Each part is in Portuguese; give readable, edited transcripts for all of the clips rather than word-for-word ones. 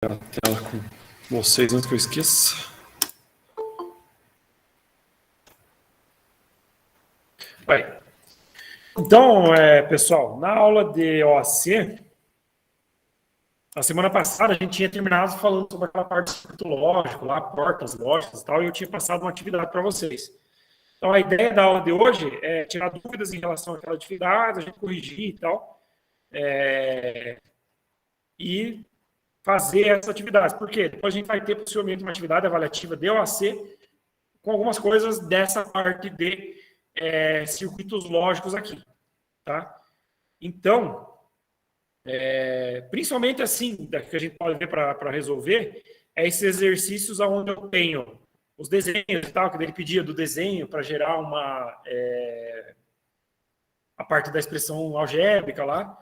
a tela com vocês antes que eu esqueça. Vai. Então, pessoal, na aula de OAC, a semana passada a gente tinha terminado falando sobre aquela parte do circuito lógico, lá, portas lógicas e tal, e eu tinha passado uma atividade para vocês. Então, a ideia da aula de hoje é tirar dúvidas em relação àquela atividade, a gente corrigir e tal, e fazer essa atividade. Por quê? Depois a gente vai ter possivelmente uma atividade avaliativa de OAC com algumas coisas dessa parte de circuitos lógicos aqui, tá? Então, principalmente assim, que a gente pode ver para resolver, é esses exercícios onde eu tenho os desenhos e tal, que ele pedia do desenho para gerar a parte da expressão algébrica lá.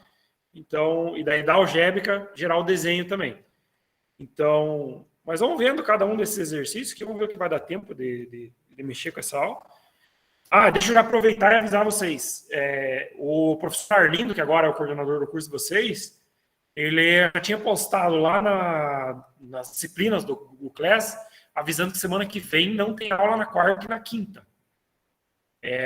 Então, e daí da algébrica gerar o desenho também. Então, mas vamos vendo cada um desses exercícios, que vamos ver o que vai dar tempo de mexer com essa aula. Deixa eu já aproveitar e avisar vocês. O professor Arlindo, que agora é o coordenador do curso de vocês, ele já tinha postado lá nas disciplinas do Google Class, avisando que semana que vem não tem aula na quarta e na quinta.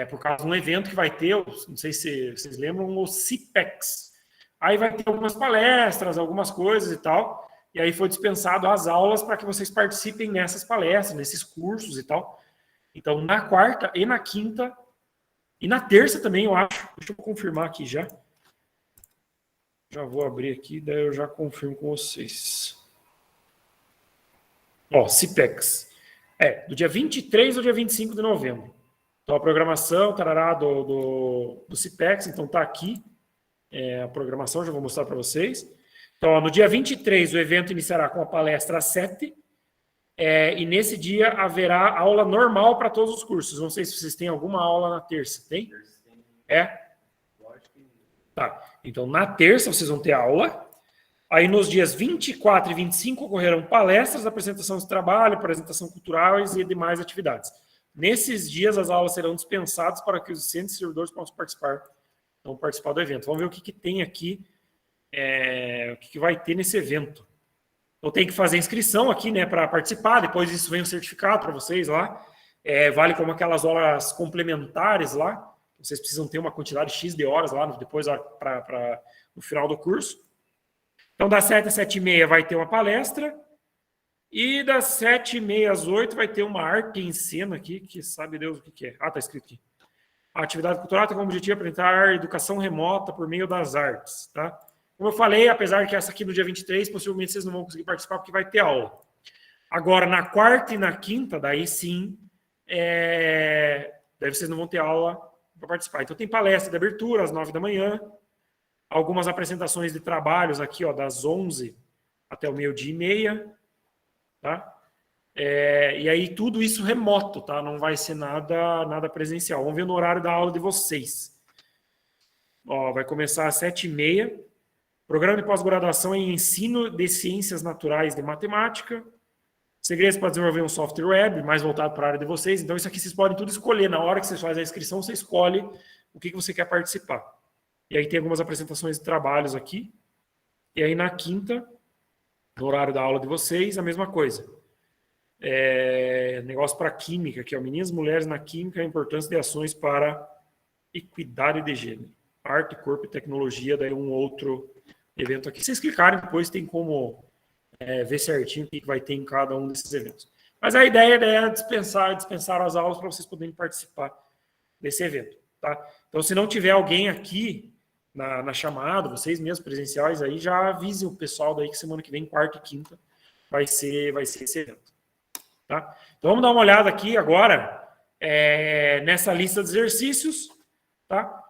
Por causa de um evento que vai ter, não sei se vocês lembram, o CIPEX. Aí vai ter algumas palestras, algumas coisas e tal, e aí foi dispensado as aulas para que vocês participem nessas palestras, nesses cursos e tal. Então, na quarta e na quinta, e na terça também, eu acho. Deixa eu confirmar aqui já. Já vou abrir aqui, daí eu já confirmo com vocês. CIPEX. Do dia 23 ao dia 25 de novembro. Então, a programação, tarará, do CIPEX, então tá aqui. A programação, já vou mostrar para vocês. Então, no dia 23, o evento iniciará com a palestra às 7h. E nesse dia haverá aula normal para todos os cursos. Não sei se vocês têm alguma aula na terça. Tem? Tá. Então, na terça vocês vão ter aula. Aí, nos dias 24 e 25, ocorrerão palestras, apresentação de trabalho, apresentação culturais e demais atividades. Nesses dias, as aulas serão dispensadas para que os docentes e servidores possam participar do evento. Vamos ver o que tem aqui, o que vai ter nesse evento. Eu tenho que fazer inscrição aqui, né, para participar, depois isso vem um certificado para vocês lá, vale como aquelas horas complementares lá, vocês precisam ter uma quantidade X de horas lá, depois no final do curso. Então, das 7 às 7h30 vai ter uma palestra, e das 7h30 às 8h vai ter uma arte em cena aqui, que sabe Deus o que é. Tá escrito aqui. A atividade cultural tem como objetivo apresentar educação remota por meio das artes, tá? Como eu falei, apesar que essa aqui no dia 23, possivelmente vocês não vão conseguir participar porque vai ter aula. Agora, na quarta e na quinta, daí sim, daí vocês não vão ter aula para participar. Então, tem palestra de abertura às 9 da manhã, algumas apresentações de trabalhos aqui, das 11 até o 12h30, tá? E aí tudo isso remoto, tá? Não vai ser nada presencial. Vamos ver no horário da aula de vocês. Vai começar às 7h30. Programa de pós-graduação em ensino de ciências naturais de matemática. Segredos para desenvolver um software web, mais voltado para a área de vocês. Então, isso aqui vocês podem tudo escolher. Na hora que vocês fazem a inscrição, você escolhe o que você quer participar. E aí tem algumas apresentações de trabalhos aqui. E aí na quinta, no horário da aula de vocês, a mesma coisa. Negócio para química, que é meninas e mulheres na química, a importância de ações para equidade de gênero. Arte, corpo e tecnologia, daí um outro evento aqui. Se vocês clicarem, depois tem como ver certinho o que vai ter em cada um desses eventos. Mas a ideia é dispensar as aulas para vocês poderem participar desse evento, tá? Então, se não tiver alguém aqui na chamada, vocês mesmos presenciais, aí já avisem o pessoal daí que semana que vem, quarta e quinta, vai ser esse evento. Tá? Então, vamos dar uma olhada aqui agora nessa lista de exercícios. Tá?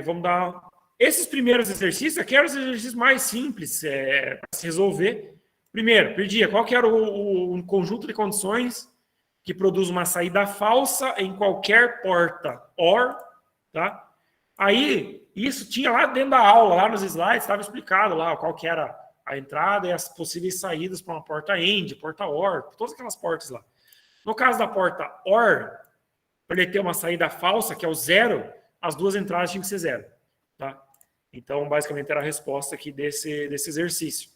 Vamos dar... Esses primeiros exercícios, aqui eram os exercícios mais simples para se resolver. Primeiro, perdia, qual que era o conjunto de condições que produz uma saída falsa em qualquer porta OR, tá? Aí, isso tinha lá dentro da aula, lá nos slides, estava explicado lá qual que era a entrada e as possíveis saídas para uma porta AND, porta OR, todas aquelas portas lá. No caso da porta OR, para ele ter uma saída falsa, que é o 0, as duas entradas tinham que ser 0. Tá? Então, basicamente, era a resposta aqui desse exercício.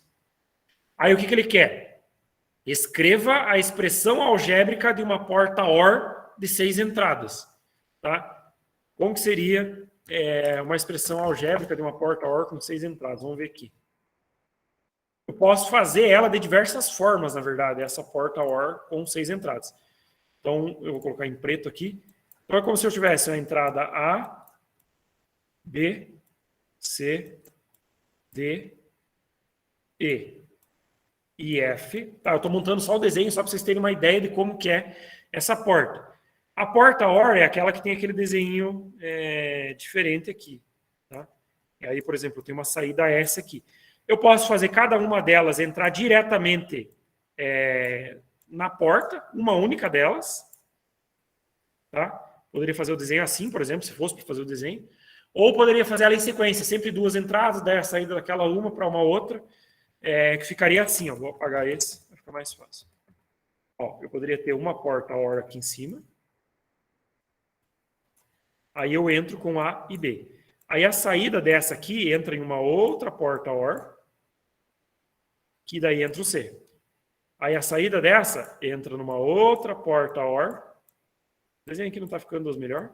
Aí o que ele quer? Escreva a expressão algébrica de uma porta OR de 6 entradas. Tá? Como que seria uma expressão algébrica de uma porta OR com 6 entradas? Vamos ver aqui. Eu posso fazer ela de diversas formas, na verdade, essa porta OR com 6 entradas. Então, eu vou colocar em preto aqui. Então, é como se eu tivesse a entrada A, B, C, D, E e F. Tá, eu estou montando só o desenho, só para vocês terem uma ideia de como que é essa porta. A porta OR é aquela que tem aquele desenho diferente aqui. Tá? E aí, por exemplo, eu tenho uma saída S aqui. Eu posso fazer cada uma delas entrar diretamente na porta, uma única delas. Tá? Poderia fazer o desenho assim, por exemplo, se fosse para fazer o desenho. Ou poderia fazer ela em sequência, sempre 2 entradas, daí a saída daquela uma para uma outra, que ficaria assim. Ó, vou apagar esse, vai ficar mais fácil. Ó, eu poderia ter uma porta OR aqui em cima. Aí eu entro com A e B. Aí a saída dessa aqui entra em uma outra porta OR, que daí entra o C. Aí a saída dessa entra numa outra porta OR. O desenho aqui não está ficando dos melhor,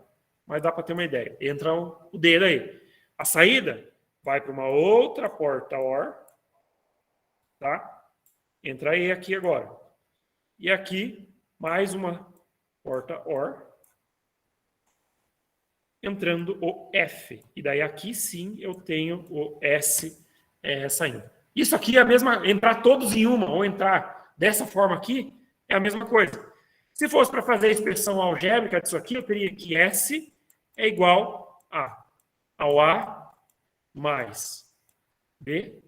mas dá para ter uma ideia. Entra o D daí. A saída vai para uma outra porta OR. Tá? Entra E aqui agora. E aqui, mais uma porta OR. Entrando o F. E daí aqui sim eu tenho o S saindo. Isso aqui é a mesma, entrar todos em uma, ou entrar dessa forma aqui, é a mesma coisa. Se fosse para fazer a expressão algébrica disso aqui, eu teria que S é igual ao A mais B.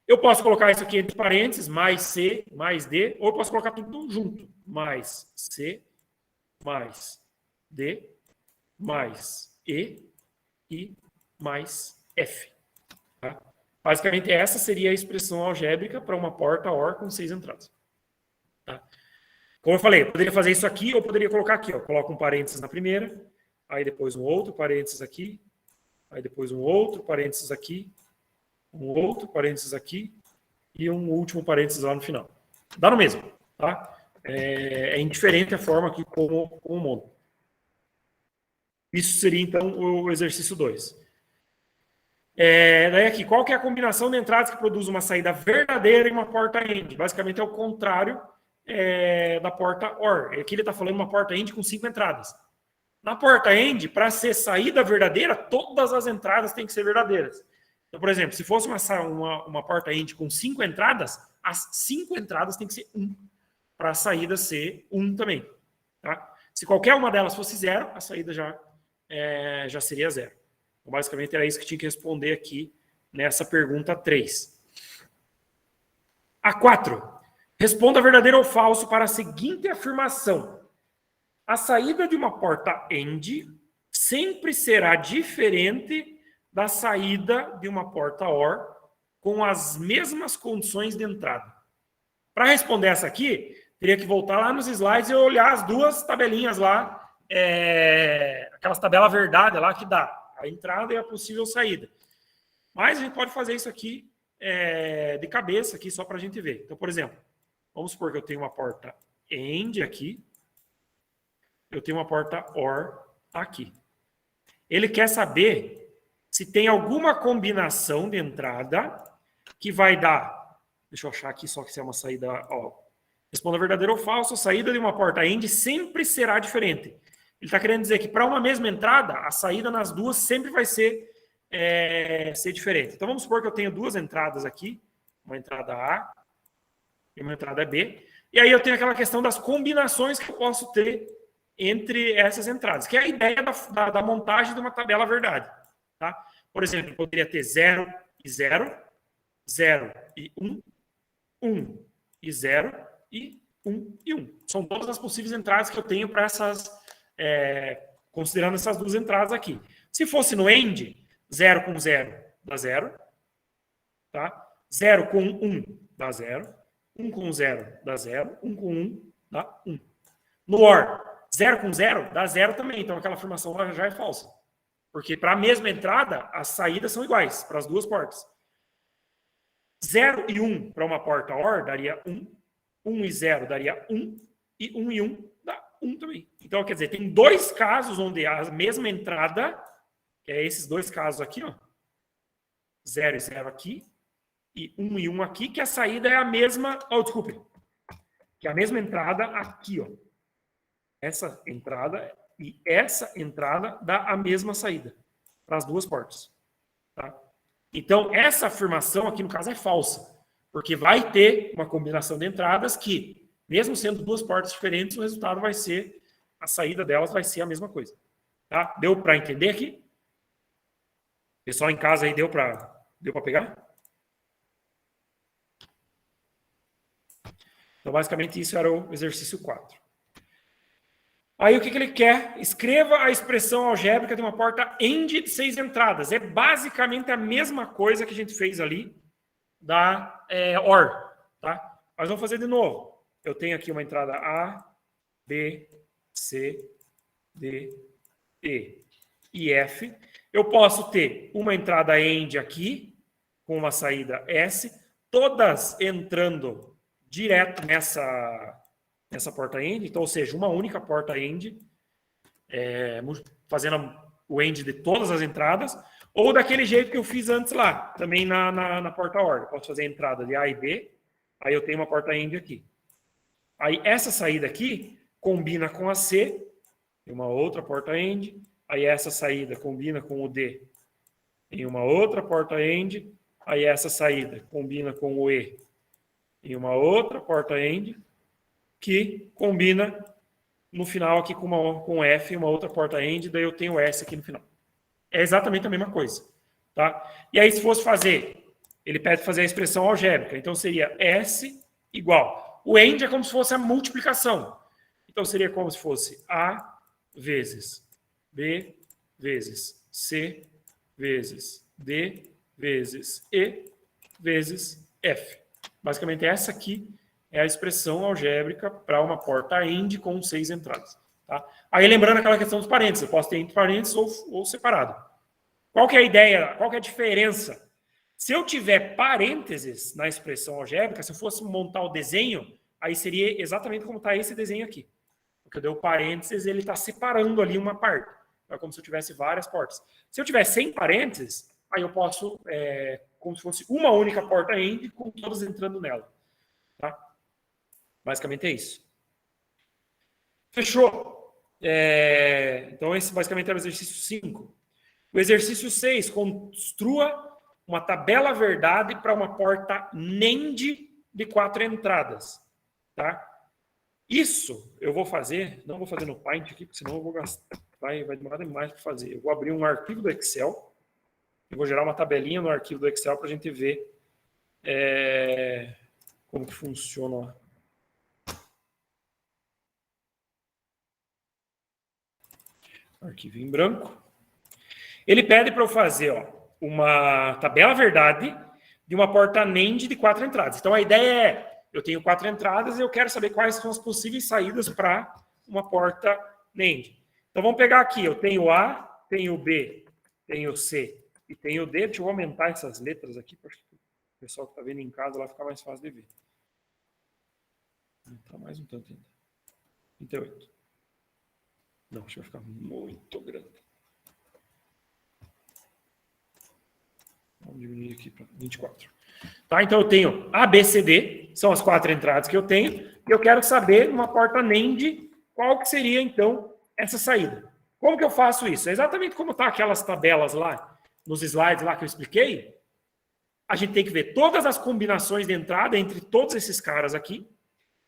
Eu posso colocar isso aqui entre parênteses, mais C, mais D, ou eu posso colocar tudo junto. Mais C, mais D, mais E e mais F. Tá? Basicamente, essa seria a expressão algébrica para uma porta OR com 6 entradas. Tá? Como eu falei, eu poderia fazer isso aqui, ou poderia colocar aqui. Ó. Coloco um parênteses na primeira, aí depois um outro parênteses aqui, aí depois um outro parênteses aqui, um outro parênteses aqui e um último parênteses lá no final. Dá no mesmo. Tá? É indiferente a forma aqui como monta. Isso seria, então, o exercício 2. Daí aqui, qual que é a combinação de entradas que produz uma saída verdadeira em uma porta AND? Basicamente é o contrário da porta OR. Aqui ele está falando uma porta AND com 5 entradas. Na porta AND, para ser saída verdadeira, todas as entradas têm que ser verdadeiras. Então, por exemplo, se fosse uma porta AND com 5 entradas, as 5 entradas têm que ser 1, para a saída ser 1 também. Tá? Se qualquer uma delas fosse 0, a saída já seria 0. Então, basicamente, era isso que tinha que responder aqui nessa pergunta 3. A 4. Responda verdadeiro ou falso para a seguinte afirmação. A saída de uma porta AND sempre será diferente da saída de uma porta OR com as mesmas condições de entrada. Para responder essa aqui, teria que voltar lá nos slides e olhar as duas tabelinhas lá, aquelas tabelas verdade lá que dá a entrada e a possível saída. Mas a gente pode fazer isso aqui de cabeça, aqui só para a gente ver. Então, por exemplo, vamos supor que eu tenho uma porta AND aqui, eu tenho uma porta OR aqui. Ele quer saber se tem alguma combinação de entrada que vai dar... Deixa eu achar aqui só que se é uma saída... Ó, responda verdadeiro ou falso, a saída de uma porta AND sempre será diferente. Ele está querendo dizer que para uma mesma entrada, a saída nas duas sempre vai ser diferente. Então, vamos supor que eu tenho duas entradas aqui, uma entrada A e uma entrada B, e aí eu tenho aquela questão das combinações que eu posso ter entre essas entradas, que é a ideia da montagem de uma tabela verdade. Tá? Por exemplo, eu poderia ter 0 e 0, 0 e 1, 1 e 0 e 1 e 1. São todas as possíveis entradas que eu tenho para essas... considerando essas duas entradas aqui. Se fosse no AND, 0 com 0 dá 0. Tá? 0 com 1 dá 0. 1 com 0 dá 0. 1 com 1 dá 1. No OR, 0 com 0 dá 0 também. Então aquela afirmação lá já é falsa. Porque para a mesma entrada, as saídas são iguais para as duas portas. 0 e 1 para uma porta OR daria 1. 1 e 0 daria 1. E 1 e 1 dá 1 também. Então, quer dizer, tem dois casos onde a mesma entrada, que é esses dois casos aqui, ó. 0 e 0 aqui. E 1 e 1 aqui, que a saída é a mesma... Oh, desculpe. Que é a mesma entrada aqui, ó. Essa entrada e essa entrada dá a mesma saída para as duas portas. Tá? Então, essa afirmação aqui, no caso, é falsa. Porque vai ter uma combinação de entradas que, mesmo sendo duas portas diferentes, o resultado vai ser, a saída delas vai ser a mesma coisa. Tá? Deu para entender aqui? Pessoal em casa aí, deu para pegar? Então, basicamente, isso era o exercício 4. Aí, o que ele quer? Escreva a expressão algébrica de uma porta AND de 6 entradas. É basicamente a mesma coisa que a gente fez ali da OR. Tá? Mas vamos fazer de novo. Eu tenho aqui uma entrada A, B, C, D, E e F. Eu posso ter uma entrada AND aqui, com uma saída S, todas entrando direto nessa porta AND, então, ou seja, uma única porta AND, fazendo o AND de todas as entradas, ou daquele jeito que eu fiz antes lá, também na porta OR. Eu posso fazer a entrada de A e B, aí eu tenho uma porta AND aqui. Aí essa saída aqui combina com a C, em uma outra porta AND, aí essa saída combina com o D em uma outra porta AND, aí essa saída combina com o E em uma outra porta AND, que combina no final aqui com F em uma outra porta AND, daí eu tenho S aqui no final. É exatamente a mesma coisa. Tá? E aí, se fosse fazer, ele pede fazer a expressão algébrica, então seria S igual. O AND é como se fosse a multiplicação. Então seria como se fosse A vezes B vezes C vezes D vezes E vezes F. Basicamente, essa aqui é a expressão algébrica para uma porta AND com 6 entradas. Tá? Aí, lembrando aquela questão dos parênteses, eu posso ter entre parênteses ou separado. Qual que é a ideia? Qual que é a diferença? Se eu tiver parênteses na expressão algébrica, se eu fosse montar o desenho, aí seria exatamente como está esse desenho aqui. Porque eu dei o parênteses, ele está separando ali uma parte. É como se eu tivesse várias portas. Se eu tiver sem parênteses, aí eu posso, como se fosse uma única porta AND, com todas entrando nela. Tá? Basicamente é isso. Fechou? Então, esse basicamente era o exercício 5. O exercício 6, construa uma tabela verdade para uma porta NAND de 4 entradas. Tá? Isso eu vou fazer, não vou fazer no Paint aqui, porque senão eu vou gastar, vai demorar demais para fazer. Eu vou abrir um arquivo do Excel, eu vou gerar uma tabelinha no arquivo do Excel para a gente ver como que funciona. Arquivo em branco. Ele pede para eu fazer uma tabela verdade de uma porta NAND de 4 entradas. Então a ideia é, eu tenho 4 entradas e eu quero saber quais são as possíveis saídas para uma porta NAND. Então vamos pegar aqui, eu tenho A, tenho B, tenho C e tenho D. Deixa eu aumentar essas letras aqui, para o pessoal que está vendo em casa lá ficar mais fácil de ver. Aumentar mais um tanto ainda. 38. Não, acho que vai ficar muito grande. Vamos diminuir aqui para 24. Tá? Então eu tenho A, B, C, D, são as 4 entradas que eu tenho, e eu quero saber, numa porta NAND, qual que seria, então, essa saída. Como que eu faço isso? É exatamente como tá aquelas tabelas lá, nos slides lá que eu expliquei. A gente tem que ver todas as combinações de entrada entre todos esses caras aqui,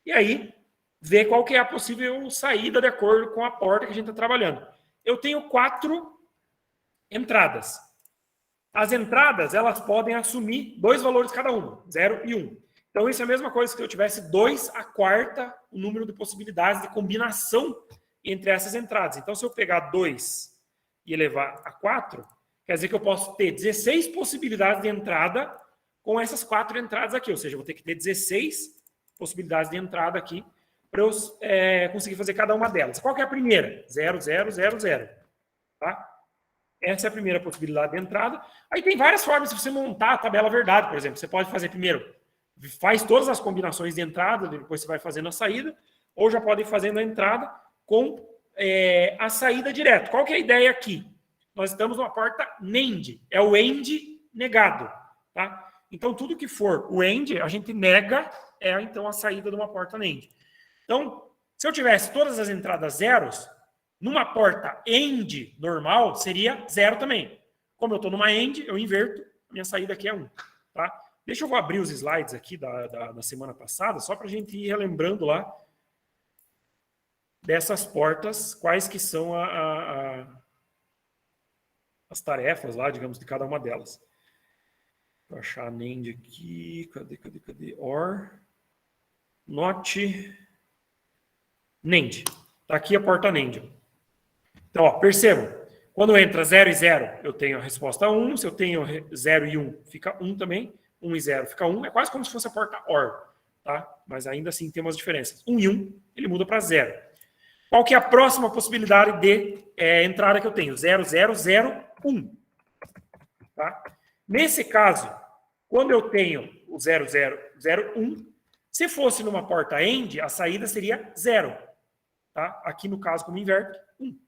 e aí ver qual que é a possível saída de acordo com a porta que a gente está trabalhando. Eu tenho 4 entradas. As entradas, elas podem assumir 2 valores cada uma, 0 e 1. Então, isso é a mesma coisa que eu tivesse 2 a quarta o número de possibilidades de combinação entre essas entradas. Então, se eu pegar 2 e elevar a 4, quer dizer que eu posso ter 16 possibilidades de entrada com essas 4 entradas aqui. Ou seja, eu vou ter que ter 16 possibilidades de entrada aqui para eu conseguir fazer cada uma delas. Qual que é a primeira? 0, 0, 0, 0. Tá? Essa é a primeira possibilidade de entrada. Aí tem várias formas de você montar a tabela verdade, por exemplo. Você pode fazer primeiro, faz todas as combinações de entrada, depois você vai fazendo a saída, ou já pode ir fazendo a entrada com a saída direto. Qual que é a ideia aqui? Nós estamos numa porta NAND, é o AND negado. Tá? Então, tudo que for o AND, a gente nega, então a saída de uma porta NAND. Então, se eu tivesse todas as entradas zeros, numa porta AND normal, seria 0 também. Como eu estou numa AND, eu inverto, a minha saída aqui é 1. Tá? Deixa eu abrir os slides aqui da semana passada, só para a gente ir relembrando lá dessas portas, quais que são as tarefas lá, digamos, de cada uma delas. Vou achar a NAND aqui, cadê? OR, NOT, NAND. Está aqui a porta NAND. Então, ó, percebam, quando entra 0 e 0, eu tenho a resposta 1. Se eu tenho 0 e 1, fica 1 também. 1 e 0 fica 1. É quase como se fosse a porta OR. Tá? Mas ainda assim tem umas diferenças. 1 e 1, ele muda para 0. Qual que é a próxima possibilidade de entrada que eu tenho? 0, 0, 0, 1. Tá? Nesse caso, quando eu tenho o 0, 0, 0, 1, se fosse numa porta AND, a saída seria 0. Tá? Aqui no caso, como inverto, 1.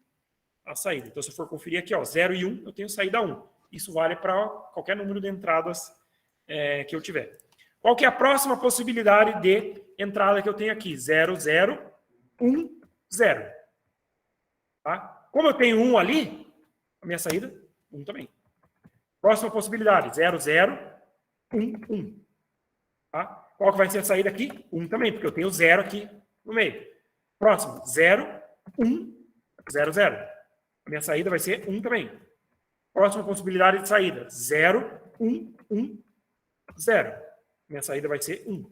A saída. Então, se eu for conferir aqui, ó, 0 e 1, eu tenho saída 1. Isso vale para qualquer número de entradas que eu tiver. Qual que é a próxima possibilidade de entrada que eu tenho aqui? 0, 0, 1, 0. Tá? Como eu tenho 1 ali, a minha saída, 1 também. Próxima possibilidade, 0, 0, 1, 1. Tá? Qual que vai ser a saída aqui? 1 também, porque eu tenho 0 aqui no meio. Próximo, 0, 1, 0, 0. A minha saída vai ser 1 também. Próxima possibilidade de saída, 0, 1, 1, 0. Minha saída vai ser 1.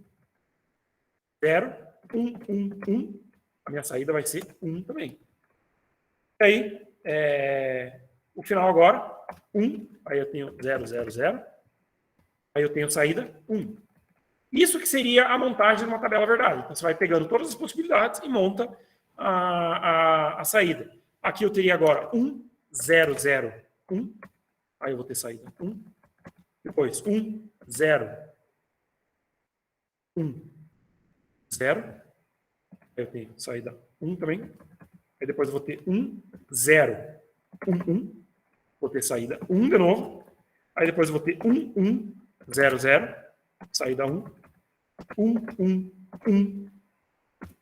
0, 1, 1, 1. A minha saída vai ser 1 também. E aí, o final agora, 1. Aí eu tenho 0, 0, 0. Aí eu tenho saída 1. Isso que seria a montagem de uma tabela verdade. Então, você vai pegando todas as possibilidades e monta a saída. Aqui eu teria agora 1, 0, 0, 1. Aí eu vou ter saída 1. Depois 1, 0, 1, 0. Aí eu tenho saída 1 também. Aí depois eu vou ter 1, 0, 1, 1. Vou ter saída 1 de novo. Aí depois eu vou ter 1, 1, 0, 0. Saída 1. 1, 1, 1,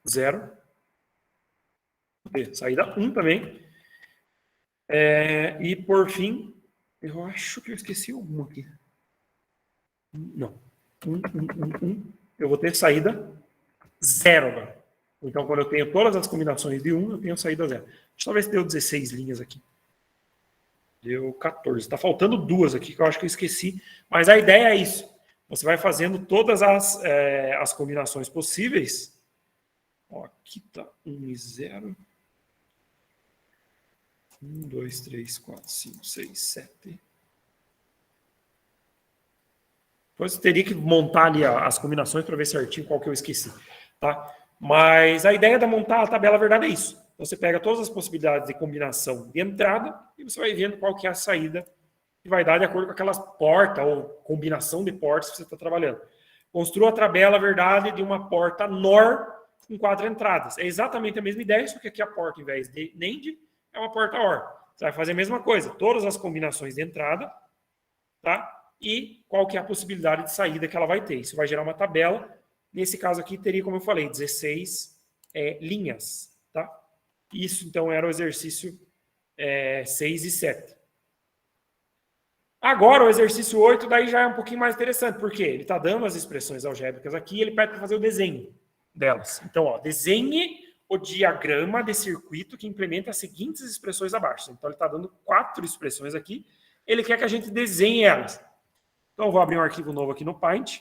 0. Vou ter saída 1 também. E por fim, eu acho que eu esqueci alguma aqui. Não. 1, 1, 1, 1. Eu vou ter saída 0 agora. Então, quando eu tenho todas as combinações de 1, eu tenho saída 0. Talvez deu 16 linhas aqui. Deu 14. Está faltando 2 aqui, que eu acho que eu esqueci. Mas a ideia é isso. Você vai fazendo todas as combinações possíveis. Ó, aqui está 1 e 0. 1, 2, 3, 4, 5, 6, 7. Depois você teria que montar ali as combinações para ver certinho qual que eu esqueci. Tá? Mas a ideia de montar a tabela verdade é isso. Você pega todas as possibilidades de combinação de entrada e você vai vendo qual que é a saída que vai dar de acordo com aquelas portas ou combinação de portas que você está trabalhando. Construa a tabela verdade de uma porta NOR com 4 entradas. É exatamente a mesma ideia, só que aqui a porta, em vez de NAND, é uma porta OR. Você vai fazer a mesma coisa, todas as combinações de entrada, tá? E qual que é a possibilidade de saída que ela vai ter. Isso vai gerar uma tabela. Nesse caso aqui, teria, como eu falei, 16 linhas. Tá? Isso, então, era o exercício 6 e 7. Agora, o exercício 8, daí já é um pouquinho mais interessante, porque ele está dando as expressões algébricas aqui e ele pede para fazer o desenho delas. Então, ó, desenhe o diagrama de circuito que implementa as seguintes expressões abaixo. Então, ele está dando 4 expressões aqui. Ele quer que a gente desenhe elas. Então, eu vou abrir um arquivo novo aqui no Paint.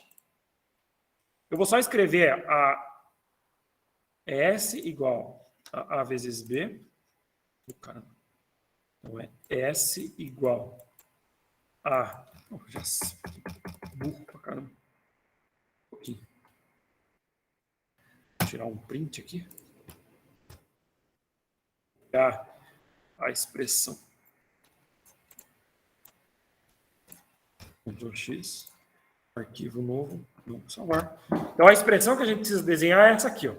Eu vou só escrever a S igual a vezes B. Então, é S igual a... já burro pra caramba. Um pouquinho. Vou tirar um print aqui. A expressão Ctrl X, arquivo novo, vamos salvar. Então a expressão que a gente precisa desenhar é essa aqui, ó.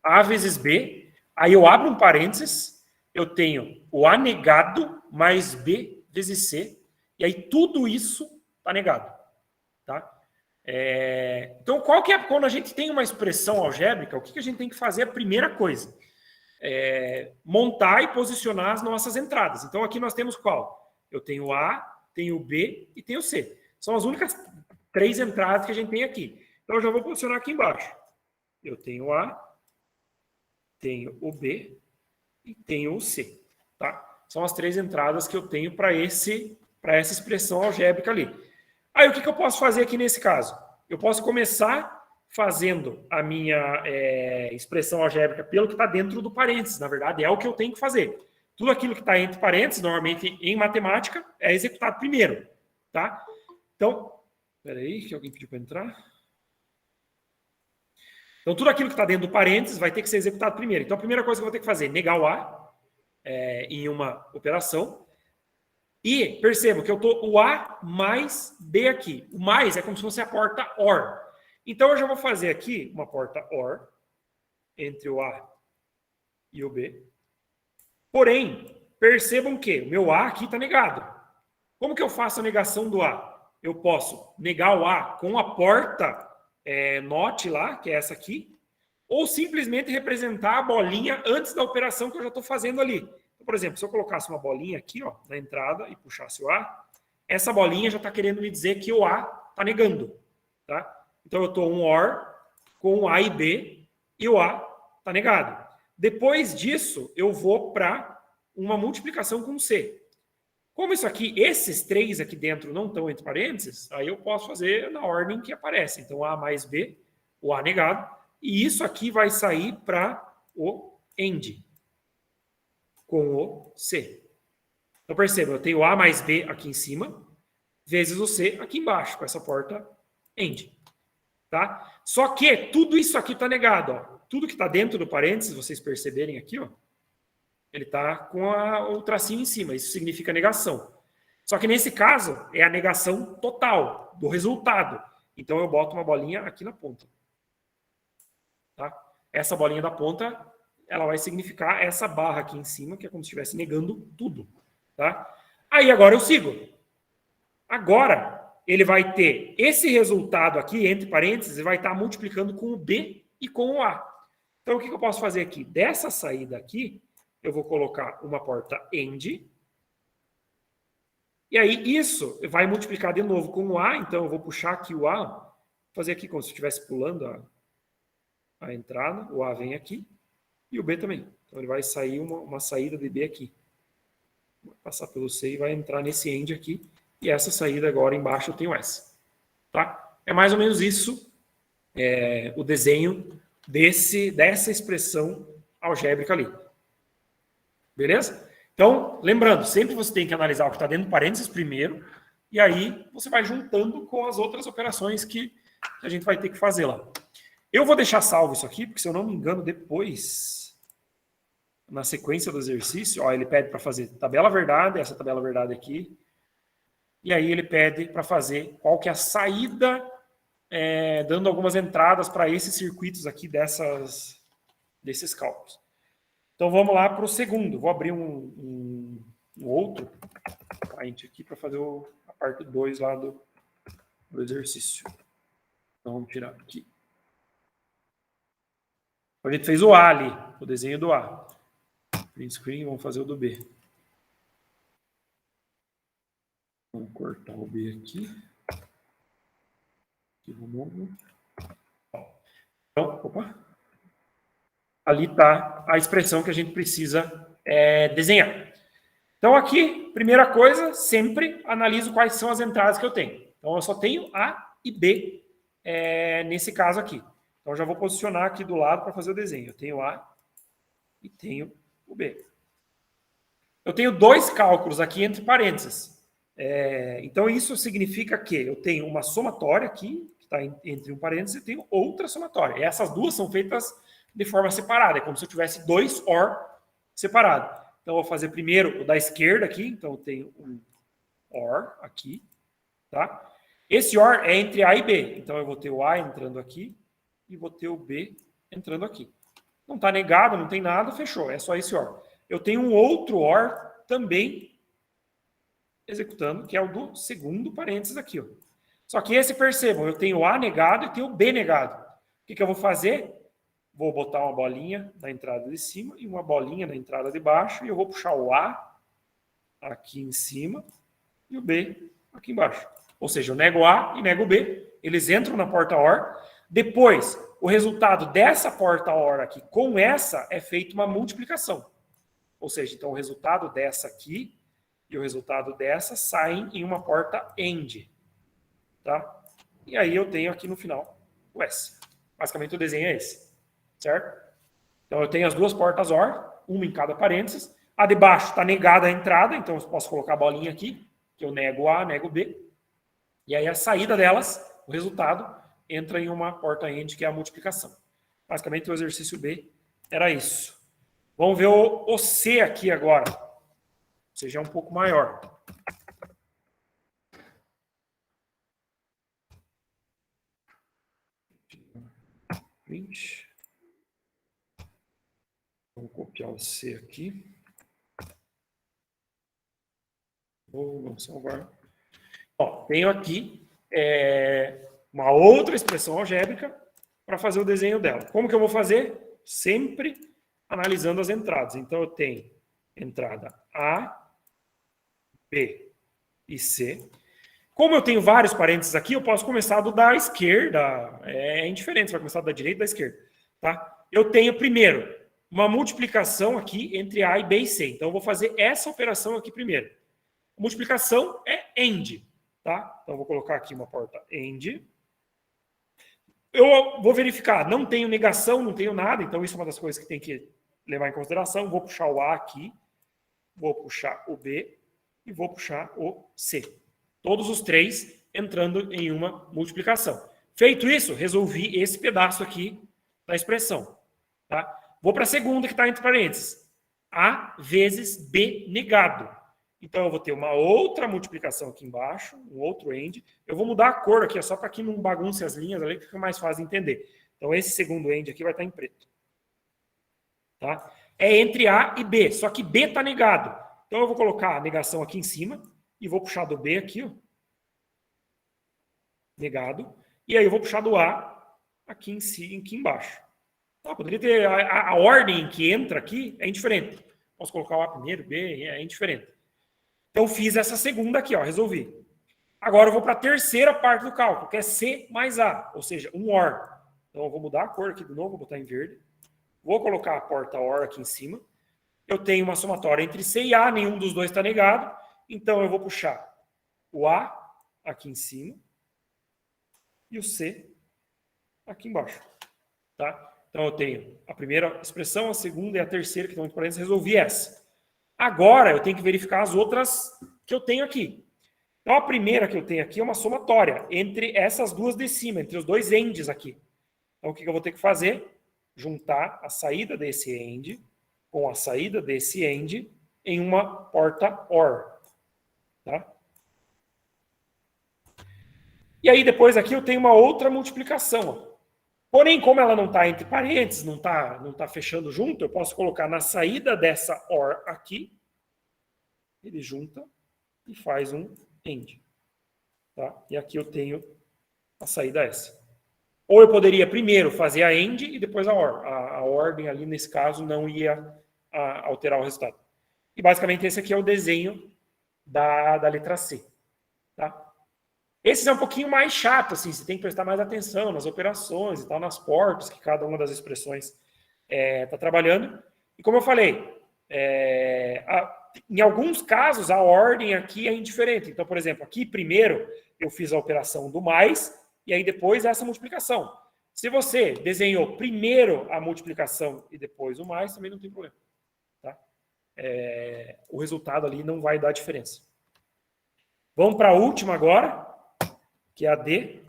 A vezes B, aí eu abro um parênteses, eu tenho o A negado mais B vezes C, e aí tudo isso está negado. Tá? Então, qual que é, quando a gente tem uma expressão algébrica, o que a gente tem que fazer? A primeira coisa, montar e posicionar as nossas entradas. Então, aqui nós temos qual? Eu tenho A, tenho B e tenho C. São as únicas 3 entradas que a gente tem aqui. Então, eu já vou posicionar aqui embaixo. Eu tenho o A, tenho o B e tenho o C. Tá? São as 3 entradas que eu tenho para essa expressão algébrica ali. Aí, o que eu posso fazer aqui nesse caso? Eu posso começar fazendo a minha expressão algébrica pelo que está dentro do parênteses. Na verdade, é o que eu tenho que fazer. Tudo aquilo que está entre parênteses, normalmente em matemática, é executado primeiro. Tá? Então, peraí, que alguém pediu para entrar. Então, tudo aquilo que está dentro do parênteses vai ter que ser executado primeiro. Então, a primeira coisa que eu vou ter que fazer é negar o A em uma operação. E percebo que eu estou o A mais B aqui. O mais é como se fosse a porta OR. Então, eu já vou fazer aqui uma porta OR entre o A e o B. Porém, percebam que o meu A aqui está negado. Como que eu faço a negação do A? Eu posso negar o A com a porta NOT lá, que é essa aqui, ou simplesmente representar a bolinha antes da operação que eu já estou fazendo ali. Então, por exemplo, se eu colocasse uma bolinha aqui, ó, na entrada e puxasse o A, essa bolinha já está querendo me dizer que o A está negando. Tá? Então, eu estou um OR com o A e B e o A está negado. Depois disso, eu vou para uma multiplicação com C. Como isso aqui, esses 3 aqui dentro não estão entre parênteses, aí eu posso fazer na ordem que aparece. Então, A mais B, o A negado, e isso aqui vai sair para o AND, com o C. Então, perceba, eu tenho o A mais B aqui em cima, vezes o C aqui embaixo, com essa porta AND. Tá? Só que tudo isso aqui está negado. Ó. Tudo que está dentro do parênteses, vocês perceberem aqui, ó, ele está com o tracinho em cima. Isso significa negação. Só que nesse caso, é a negação total do resultado. Então, eu boto uma bolinha aqui na ponta. Tá? Essa bolinha da ponta, ela vai significar essa barra aqui em cima, que é como se estivesse negando tudo. Tá? Aí, agora eu sigo. Agora, ele vai ter esse resultado aqui, entre parênteses, e vai estar multiplicando com o B e com o A. Então, o que eu posso fazer aqui? Dessa saída aqui, eu vou colocar uma porta AND. E aí, isso vai multiplicar de novo com o A. Então, eu vou puxar aqui o A, fazer aqui como se estivesse pulando a entrada. O A vem aqui. E o B também. Então, ele vai sair uma saída de B aqui. Vai passar pelo C e vai entrar nesse AND aqui. E essa saída agora embaixo eu tenho essa. Tá? É mais ou menos isso, o desenho dessa expressão algébrica ali. Beleza? Então, lembrando, sempre você tem que analisar o que está dentro do parênteses primeiro, e aí você vai juntando com as outras operações que a gente vai ter que fazer lá. Eu vou deixar salvo isso aqui, porque se eu não me engano, depois, na sequência do exercício, ó, ele pede para fazer tabela verdade, essa tabela verdade aqui, e aí ele pede para fazer qual que é a saída, dando algumas entradas para esses circuitos aqui desses cálculos. Então, vamos lá para o segundo. Vou abrir um outro client aqui para fazer a parte 2 lá do exercício. Então, vamos tirar aqui. A gente fez o A ali, o desenho do A. Print screen, vamos fazer o do B. Vamos cortar o B aqui. Arquivo novo. Então, opa. Ali está a expressão que a gente precisa desenhar. Então, aqui, primeira coisa, sempre analiso quais são as entradas que eu tenho. Então, eu só tenho A e B nesse caso aqui. Então, eu já vou posicionar aqui do lado para fazer o desenho. Eu tenho A e tenho o B. Eu tenho 2 cálculos aqui entre parênteses. Então, isso significa que eu tenho uma somatória aqui, que está entre um parênteses, e tenho outra somatória. E essas duas são feitas de forma separada. É como se eu tivesse 2 OR separados. Então, eu vou fazer primeiro o da esquerda aqui. Então, eu tenho um OR aqui. Tá? Esse OR é entre A e B. Então, eu vou ter o A entrando aqui e vou ter o B entrando aqui. Não está negado, não tem nada, fechou. É só esse OR. Eu tenho um outro OR também executando, que é o do segundo parênteses aqui. Ó. Só que esse, percebam, eu tenho A negado e tenho B negado. O que eu vou fazer? Vou botar uma bolinha na entrada de cima e uma bolinha na entrada de baixo. E eu vou puxar o A aqui em cima e o B aqui embaixo. Ou seja, eu nego A e nego B. Eles entram na porta OR. Depois, o resultado dessa porta OR aqui com essa é feito uma multiplicação. Ou seja, então o resultado dessa aqui e o resultado dessa saem em uma porta AND. Tá? E aí eu tenho aqui no final o S. Basicamente o desenho é esse. Certo? Então eu tenho as duas portas OR, uma em cada parênteses. A de baixo está negada a entrada, então eu posso colocar a bolinha aqui, que eu nego A, nego B. E aí a saída delas, o resultado, entra em uma porta AND, que é a multiplicação. Basicamente o exercício B era isso. Vamos ver o C aqui agora. Ou seja, é um pouco maior. Vamos copiar o C aqui. Vamos salvar. Ó, tenho aqui uma outra expressão algébrica para fazer o desenho dela. Como que eu vou fazer? Sempre analisando as entradas. Então, eu tenho entrada A, B e C. Como eu tenho vários parênteses aqui, eu posso começar do da esquerda. É indiferente, você vai começar da direita ou da esquerda. Tá? Eu tenho, primeiro, uma multiplicação aqui entre A e B e C. Então, eu vou fazer essa operação aqui primeiro. A multiplicação é AND. Tá? Então, eu vou colocar aqui uma porta AND. Eu vou verificar, não tenho negação, não tenho nada, então isso é uma das coisas que tem que levar em consideração. Vou puxar o A aqui, vou puxar o B e vou puxar o C. Todos os três entrando em uma multiplicação. Feito isso, resolvi esse pedaço aqui da expressão. Tá? Vou para a segunda, que está entre parênteses. A vezes B negado. Então, eu vou ter uma outra multiplicação aqui embaixo, um outro AND. Eu vou mudar a cor aqui, só para que não bagunce as linhas ali, que fica mais fácil de entender. Então, esse segundo AND aqui vai estar em preto. Tá? É entre A e B, só que B está negado. Então, eu vou colocar a negação aqui em cima e vou puxar do B aqui, ó, negado. E aí eu vou puxar do A aqui embaixo. Tá? Poderia ter a ordem que entra aqui é indiferente. Posso colocar o A primeiro, B, é indiferente. Então, fiz essa segunda aqui, ó, resolvi. Agora, eu vou para a terceira parte do cálculo, que é C mais A, ou seja, um OR. Então, eu vou mudar a cor aqui de novo, vou botar em verde. Vou colocar a porta OR aqui em cima. Eu tenho uma somatória entre C e A, nenhum dos dois está negado. Então, eu vou puxar o A aqui em cima e o C aqui embaixo. Tá? Então, eu tenho a primeira expressão, a segunda e a terceira, que estão entre parênteses, resolvi essa. Agora, eu tenho que verificar as outras que eu tenho aqui. Então, a primeira que eu tenho aqui é uma somatória entre essas duas de cima, entre os dois ANDs aqui. Então, o que eu vou ter que fazer? Juntar a saída desse AND com a saída desse AND em uma porta OR. Tá? E aí, depois aqui, eu tenho uma outra multiplicação. Ó. Porém, como ela não está entre parênteses, não tá fechando junto, eu posso colocar na saída dessa OR aqui, ele junta e faz um AND. Tá? E aqui eu tenho a saída S. Ou eu poderia primeiro fazer a AND e depois a OR. A ordem ali, nesse caso, não ia alterar o resultado. E basicamente esse aqui é o desenho da letra C. Tá? Esse é um pouquinho mais chato, assim, você tem que prestar mais atenção nas operações e tal, nas portas que cada uma das expressões está trabalhando. E como eu falei, em alguns casos a ordem aqui é indiferente. Então, por exemplo, aqui primeiro eu fiz a operação do mais e aí depois essa multiplicação. Se você desenhou primeiro a multiplicação e depois o mais, também não tem problema. Tá? O resultado ali não vai dar diferença. Vamos para a última agora, que é a D.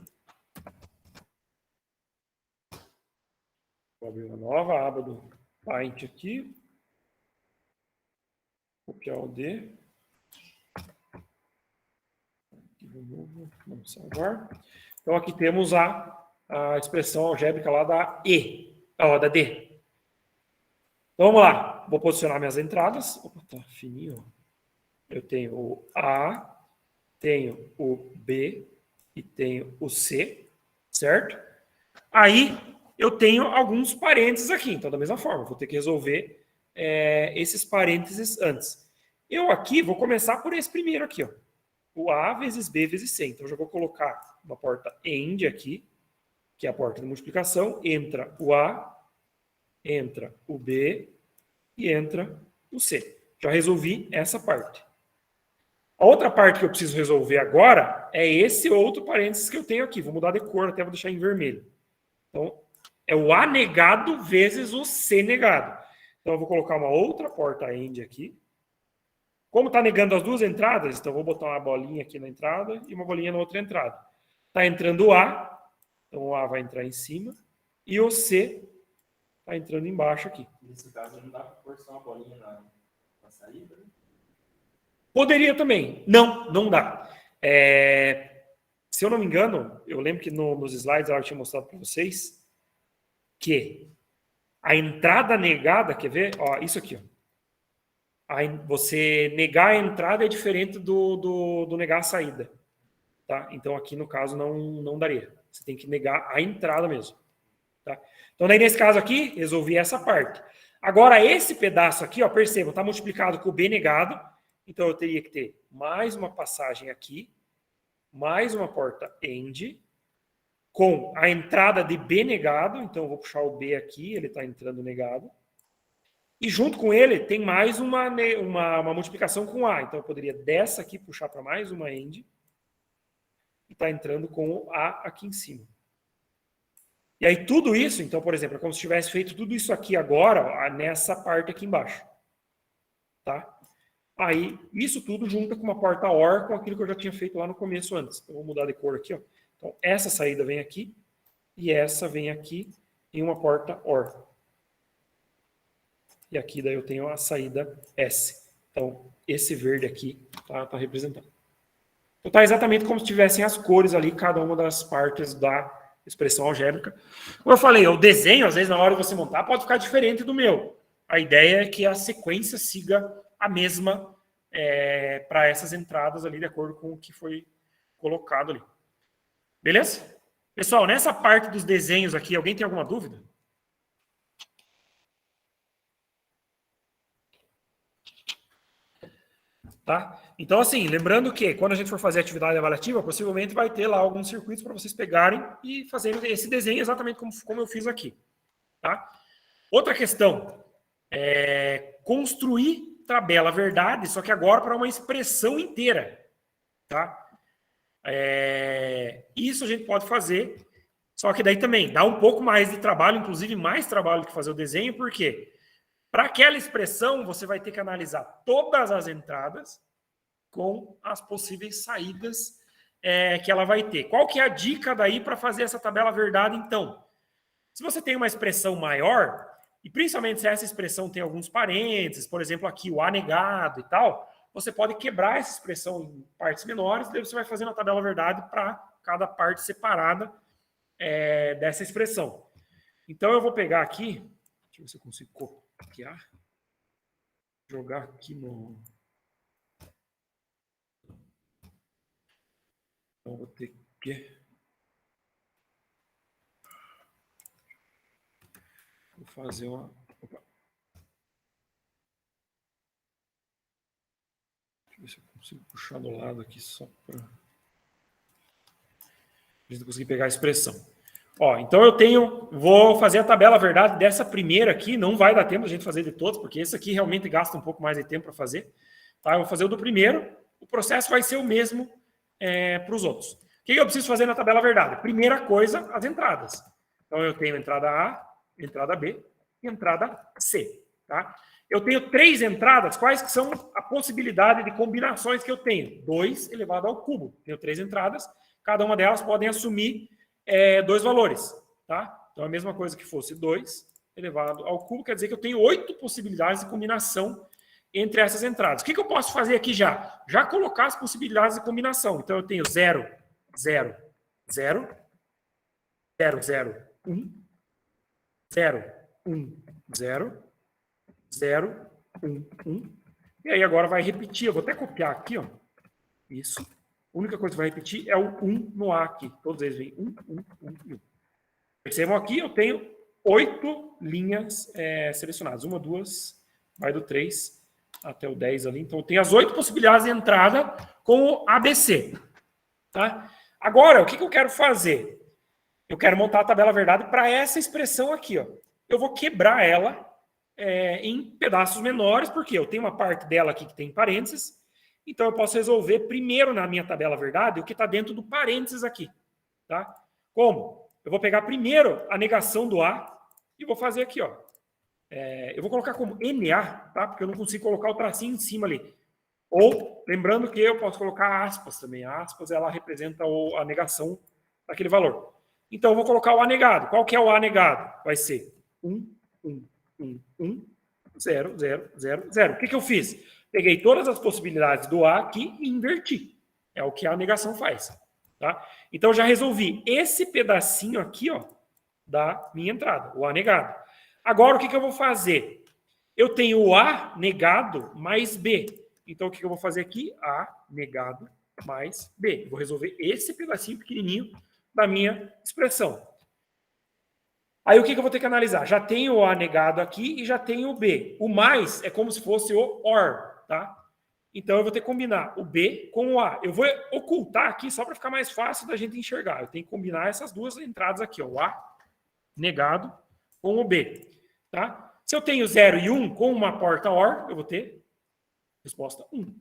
Vou abrir uma nova aba do Paint aqui. Copiar o D. Vamos salvar. Então, aqui temos a expressão algébrica lá da da D. Então, vamos lá. Vou posicionar minhas entradas. Opa, tá fininho. Eu tenho o A, tenho o B e tenho o C, certo? Aí, eu tenho alguns parênteses aqui. Então, da mesma forma, vou ter que resolver esses parênteses antes. Eu aqui vou começar por esse primeiro aqui, ó. O A vezes B vezes C. Então, eu já vou colocar uma porta AND aqui, que é a porta de multiplicação. Entra o A, entra o B e entra o C. Já resolvi essa parte. A outra parte que eu preciso resolver agora é esse outro parênteses que eu tenho aqui. Vou mudar de cor, até vou deixar em vermelho. Então, é o A negado vezes o C negado. Então, eu vou colocar uma outra porta AND aqui. Como está negando as duas entradas, então eu vou botar uma bolinha aqui na entrada e uma bolinha na outra entrada. Está entrando o A, então o A vai entrar em cima, e o C está entrando embaixo aqui. Nesse caso, não dá para forçar uma bolinha na saída? Né? Poderia também. Não dá. Se eu não me engano, eu lembro que nos slides eu tinha mostrado para vocês que a entrada negada, quer ver? Ó, isso aqui, ó. Você negar a entrada é diferente do negar a saída. Tá? Então, aqui no caso, não daria. Você tem que negar a entrada mesmo. Tá? Então, daí, nesse caso aqui, resolvi essa parte. Agora, esse pedaço aqui, ó, percebam, está multiplicado com o B negado. Então, eu teria que ter mais uma passagem aqui, mais uma porta AND, com a entrada de B negado. Então, eu vou puxar o B aqui, ele está entrando negado. E junto com ele tem mais uma multiplicação com A. Então eu poderia dessa aqui puxar para mais uma AND. E está entrando com o A aqui em cima. E aí tudo isso, então, por exemplo, é como se tivesse feito tudo isso aqui agora, ó, nessa parte aqui embaixo. Tá? Aí isso tudo junta com uma porta OR com aquilo que eu já tinha feito lá no começo antes. Então, eu vou mudar de cor aqui. Ó. Então essa saída vem aqui e essa vem aqui em uma porta OR. E aqui daí eu tenho a saída S. Então, esse verde aqui tá representado. Então, tá exatamente como se tivessem as cores ali, cada uma das partes da expressão algébrica. Como eu falei, o desenho, às vezes, na hora de você montar, pode ficar diferente do meu. A ideia é que a sequência siga a mesma para essas entradas ali, de acordo com o que foi colocado ali. Beleza? Pessoal, nessa parte dos desenhos aqui, alguém tem alguma dúvida? Tá? Então, assim, lembrando que quando a gente for fazer atividade avaliativa, possivelmente vai ter lá alguns circuitos para vocês pegarem e fazerem esse desenho exatamente como eu fiz aqui. Tá? Outra questão é construir tabela verdade, só que agora para uma expressão inteira. Tá? Isso a gente pode fazer, só que daí também dá um pouco mais de trabalho, inclusive mais trabalho que fazer o desenho, por quê? Para aquela expressão, você vai ter que analisar todas as entradas com as possíveis saídas que ela vai ter. Qual que é a dica daí para fazer essa tabela verdade, então? Se você tem uma expressão maior, e principalmente se essa expressão tem alguns parênteses, por exemplo, aqui o A negado e tal, você pode quebrar essa expressão em partes menores, daí você vai fazendo a tabela verdade para cada parte separada dessa expressão. Então, eu vou pegar aqui, deixa eu ver se eu consigo copiar, jogar aqui no... Então, vou ter que... Vou fazer uma... Opa. Deixa eu ver se eu consigo puxar do lado aqui só para... A gente conseguir pegar a expressão. Ó, então vou fazer a tabela verdade dessa primeira aqui, não vai dar tempo a gente fazer de todos, porque esse aqui realmente gasta um pouco mais de tempo para fazer. Tá? Eu vou fazer o do primeiro, o processo vai ser o mesmo para os outros. O que eu preciso fazer na tabela verdade? Primeira coisa, as entradas. Então eu tenho entrada A, entrada B e entrada C. Tá? Eu tenho 3 entradas, quais que são a possibilidade de combinações que eu tenho? 2 elevado ao cubo. Tenho 3 entradas, cada uma delas podem assumir 2 valores. Tá? Então, a mesma coisa que fosse 2 elevado ao cubo, quer dizer que eu tenho 8 possibilidades de combinação entre essas entradas. O que eu posso fazer aqui já? Já colocar as possibilidades de combinação. Então, eu tenho 0, 0, 0, 0, 0, 1, 0, 1, 0, 0, 1, 1. E aí agora vai repetir. Eu vou até copiar aqui, ó. Isso. A única coisa que vai repetir é o 1 no A aqui. Todos eles vêm 1, 1, 1 e 1. Percebam aqui, eu tenho 8 linhas selecionadas. 1, 2, vai do 3 até o 10 ali. Então, eu tenho as 8 possibilidades de entrada com o ABC. Tá? Agora, o que eu quero fazer? Eu quero montar a tabela verdade para essa expressão aqui. Ó. Eu vou quebrar ela em pedaços menores, porque eu tenho uma parte dela aqui que tem parênteses. Então, eu posso resolver primeiro na minha tabela verdade o que está dentro do parênteses aqui. Tá? Como? Eu vou pegar primeiro a negação do A e vou fazer aqui, ó. Eu vou colocar como NA, tá? Porque eu não consigo colocar o tracinho em cima ali. Ou, lembrando que eu posso colocar aspas também. A aspas, ela representa a negação daquele valor. Então, eu vou colocar o A negado. Qual que é o A negado? Vai ser 1, 1, 1, 1, 0, 0, 0, 0. O que eu fiz? Peguei todas as possibilidades do A aqui e inverti. É o que a negação faz. Tá? Então, eu já resolvi esse pedacinho aqui, ó, da minha entrada, o A negado. Agora, o que eu vou fazer? Eu tenho o A negado mais B. Então, o que eu vou fazer aqui? A negado mais B. Vou resolver esse pedacinho pequenininho da minha expressão. Aí, o que eu vou ter que analisar? Já tenho o A negado aqui e já tenho o B. O mais é como se fosse o OR, tá? Então, eu vou ter que combinar o B com o A. Eu vou ocultar aqui só para ficar mais fácil da gente enxergar. Eu tenho que combinar essas duas entradas aqui, ó, o A negado com o B. Tá? Se eu tenho 0 e 1 com uma porta OR, eu vou ter resposta 1.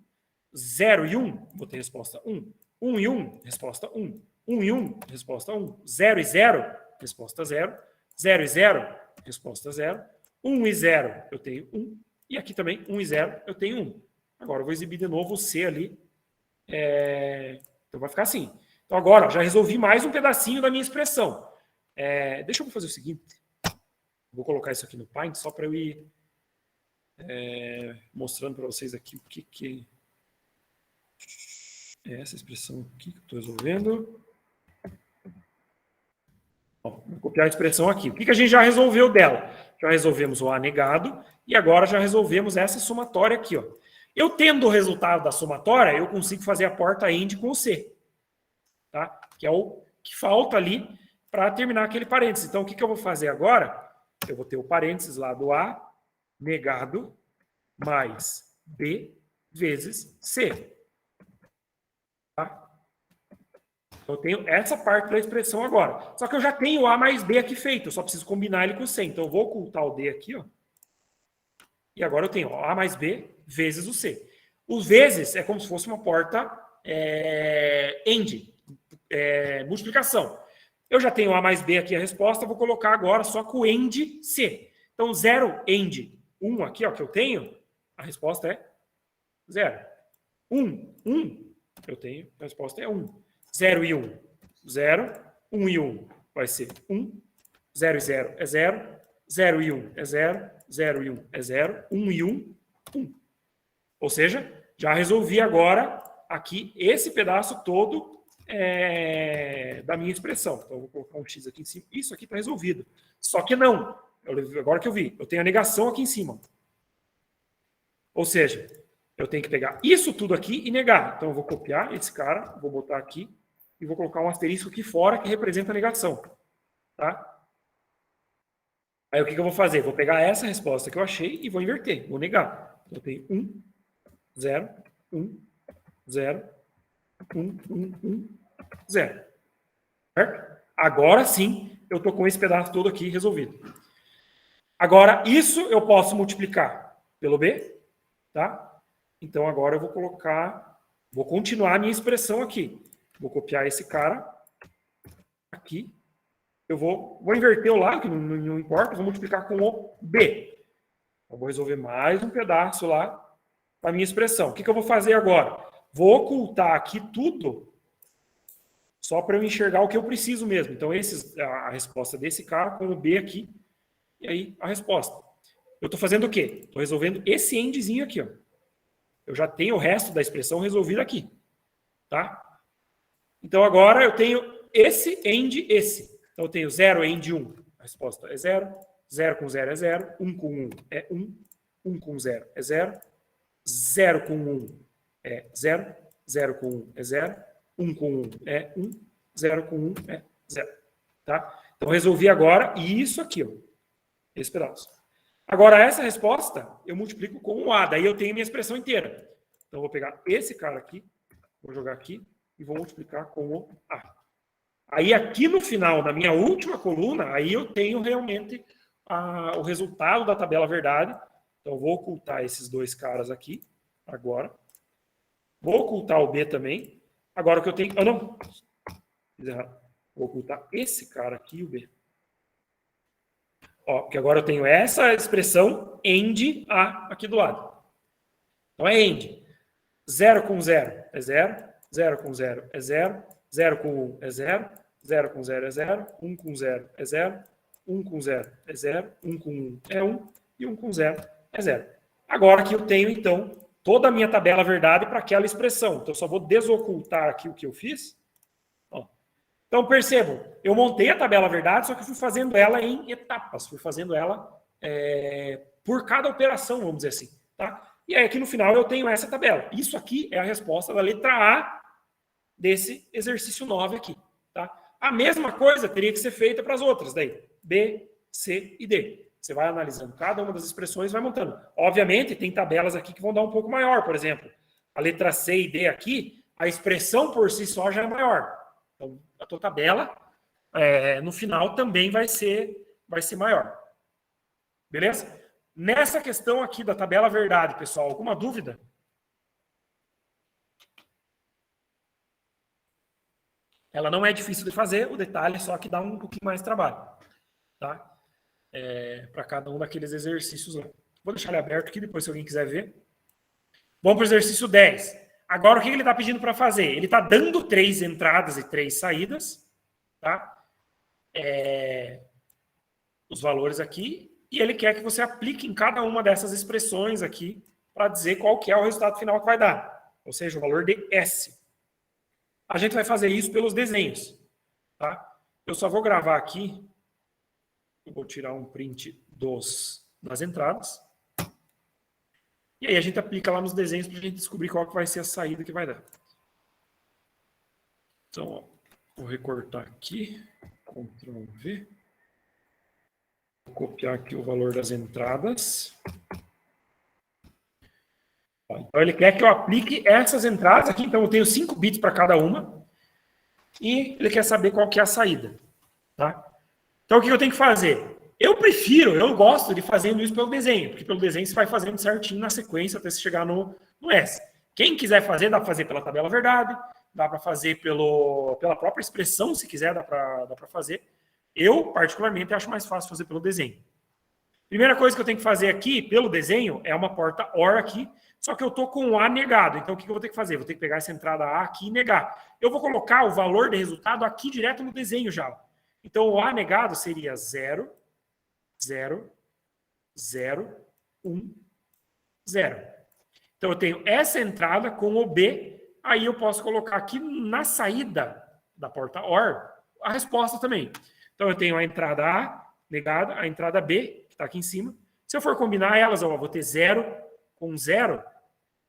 0 e 1, vou ter resposta 1. 1 e 1, resposta 1. 1 e 1, resposta 1. 0 e 0, resposta 0. 0 e 0, resposta 0. 1 e 0, eu tenho 1. E aqui também, 1 e 0, eu tenho 1. Agora, eu vou exibir de novo o C ali. Então, vai ficar assim. Então, agora, já resolvi mais um pedacinho da minha expressão. Deixa eu fazer o seguinte. Vou colocar isso aqui no Paint só para eu ir mostrando para vocês aqui o que é essa expressão aqui que eu estou resolvendo. Vou copiar a expressão aqui. O que a gente já resolveu dela? Já resolvemos o A negado e agora já resolvemos essa somatória aqui. Ó. Eu tendo o resultado da somatória, eu consigo fazer a porta AND com o C. Tá? Que é o que falta ali para terminar aquele parênteses. Então, o que eu vou fazer agora? Eu vou ter o parênteses lá do A negado mais B vezes C. Tá? Eu tenho essa parte da expressão agora. Só que eu já tenho o A mais B aqui feito. Eu só preciso combinar ele com o C. Então, eu vou ocultar o D aqui. Ó. E agora eu tenho ó, A mais B vezes o C. Os vezes é como se fosse uma porta AND. Multiplicação. Eu já tenho A mais B aqui a resposta, vou colocar agora só com o AND C. Então, 0 AND 1 aqui, ó, que eu tenho, a resposta é 0. 1, 1, eu tenho, a resposta é 1. 0 e 1, 0. 1 e 1 vai ser 1. 0 e 0 é 0. 0 e 1 é 0. 0 e 1 é 0. 1 e 1, 1. Ou seja, já resolvi agora aqui esse pedaço todo da minha expressão. Então, eu vou colocar um X aqui em cima. Isso aqui está resolvido. Só que não. Agora que eu vi, eu tenho a negação aqui em cima. Ou seja, eu tenho que pegar isso tudo aqui e negar. Então, eu vou copiar esse cara, vou botar aqui e vou colocar um asterisco aqui fora que representa a negação. Tá? Aí, o que eu vou fazer? Vou pegar essa resposta que eu achei e vou inverter. Vou negar. Então, eu tenho 1, 0, 1, 0, 1, 1, 1, 0. Certo? Agora sim, eu estou com esse pedaço todo aqui resolvido. Agora, isso eu posso multiplicar pelo B, tá? Então, agora eu vou continuar a minha expressão aqui. Vou copiar esse cara aqui. Eu vou inverter o lado, que não importa, vou multiplicar com o B. Eu vou resolver mais um pedaço lá da minha expressão. O que eu vou fazer agora? Vou ocultar aqui tudo só para eu enxergar o que eu preciso mesmo. Então, a resposta desse cara com o B aqui. E aí, a resposta. Eu estou fazendo o quê? Estou resolvendo esse endzinho aqui. Ó. eu já tenho o resto da expressão resolvido aqui. Tá? Então, agora eu tenho esse AND esse. Então, eu tenho 0 AND 1. A resposta é 0. 0 com 0 é 0. 1 com 1 é 1. 1 com 0 é 0. 0 com 1 é 0. 0 com 1 é 0. 1 com 1 é 1. 0 com 1 é 0. Tá? Então, resolvi agora isso aqui, ó, esse pedaço. Agora, essa resposta eu multiplico com o A. Daí eu tenho minha expressão inteira. Então, eu vou pegar esse cara aqui, vou jogar aqui e vou multiplicar com o A. Aí, aqui no final, na minha última coluna, aí eu tenho realmente o resultado da tabela verdade. Então, eu vou ocultar esses dois caras aqui, agora. Vou ocultar o B também. Agora, o que eu tenho... Ah, não. Fiz errado. Vou ocultar esse cara aqui e o B. Ó, porque agora eu tenho essa expressão AND A aqui do lado. Então, é AND. 0 com 0 é 0. 0 com 0 é 0. 0 com 1 é 0. 0 com 0 é 0. 1 com 0 é 0. 1 com 0 é 0. 1 com 1 é 1. E 1 com 0 é 0. Agora que eu tenho, então, toda a minha tabela verdade para aquela expressão. Então, eu só vou desocultar aqui o que eu fiz. Ó. Então, percebam, eu montei a tabela verdade, só que eu fui fazendo ela em etapas. Fui fazendo ela por cada operação, vamos dizer assim. Tá? E aí, aqui no final, eu tenho essa tabela. Isso aqui é a resposta da letra A desse exercício 9 aqui. Tá? A mesma coisa teria que ser feita para as outras. Daí, B, C e D. Você vai analisando cada uma das expressões e vai montando. Obviamente, tem tabelas aqui que vão dar um pouco maior. Por exemplo, a letra C e D aqui, a expressão por si só já é maior. Então, a tua tabela, no final, também vai ser maior. Beleza? Nessa questão aqui da tabela verdade, pessoal, alguma dúvida? Ela não é difícil de fazer, o detalhe é só que dá um pouquinho mais de trabalho. Tá? Para cada um daqueles exercícios lá. Vou deixar ele aberto aqui, depois se alguém quiser ver. Vamos para o exercício 10. Agora, o que ele está pedindo para fazer? Ele está dando 3 entradas e 3 saídas. Tá? Os valores aqui. E ele quer que você aplique em cada uma dessas expressões aqui para dizer qual que é o resultado final que vai dar. Ou seja, o valor de S. A gente vai fazer isso pelos desenhos. Tá? Eu só vou gravar aqui. Eu vou tirar um print das entradas. E aí a gente aplica lá nos desenhos para a gente descobrir qual que vai ser a saída que vai dar. Então, ó, vou recortar aqui. Ctrl V. Vou copiar aqui o valor das entradas. Ó, então ele quer que eu aplique essas entradas aqui. Então eu tenho 5 bits para cada uma. E ele quer saber qual que é a saída. Tá? Então, o que eu tenho que fazer? Eu gosto de fazendo isso pelo desenho, porque pelo desenho você vai fazendo certinho na sequência até você chegar no S. Quem quiser fazer, dá para fazer pela tabela verdade, dá para fazer pela própria expressão, se quiser, dá para fazer. Eu, particularmente, acho mais fácil fazer pelo desenho. Primeira coisa que eu tenho que fazer aqui, pelo desenho, é uma porta OR aqui, só que eu estou com o A negado. Então, o que eu vou ter que fazer? Vou ter que pegar essa entrada A aqui e negar. Eu vou colocar o valor de resultado aqui direto no desenho já. Então, o A negado seria 0, 0, 0, 1, 0. Então, eu tenho essa entrada com o B, aí eu posso colocar aqui na saída da porta OR a resposta também. Então, eu tenho a entrada A negada, a entrada B, que está aqui em cima. Se eu for combinar elas, ó, vou ter 0 com 0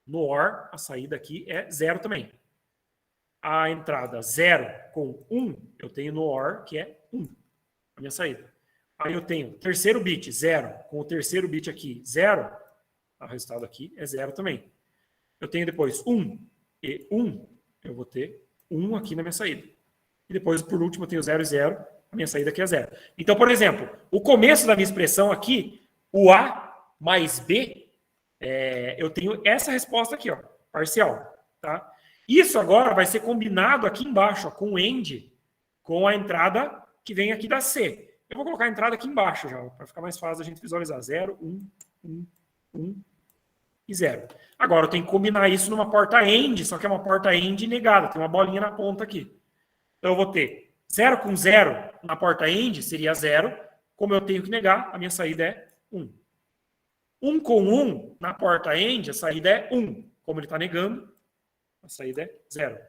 no OR, a saída aqui é 0 também. A entrada 0 com 1, eu tenho no OR, que é 1, a minha saída. Aí eu tenho terceiro bit, 0, com o terceiro bit aqui, 0, o resultado aqui é 0 também. Eu tenho depois 1 e 1, eu vou ter 1 aqui na minha saída. E depois, por último, eu tenho 0 e 0, a minha saída aqui é 0. Então, por exemplo, o começo da minha expressão aqui, o A mais B, eu tenho essa resposta aqui, ó, parcial. Tá? Isso agora vai ser combinado aqui embaixo, ó, com o AND, com a entrada que vem aqui da C. Eu vou colocar a entrada aqui embaixo já, para ficar mais fácil a gente visualizar. 0, 1, 1, 1 e 0. Agora eu tenho que combinar isso numa porta AND, só que é uma porta AND negada, tem uma bolinha na ponta aqui. Então eu vou ter 0 com 0 na porta AND, seria 0. Como eu tenho que negar, a minha saída é 1. 1 com 1 na porta AND, a saída é 1. como ele está negando, a saída é 0.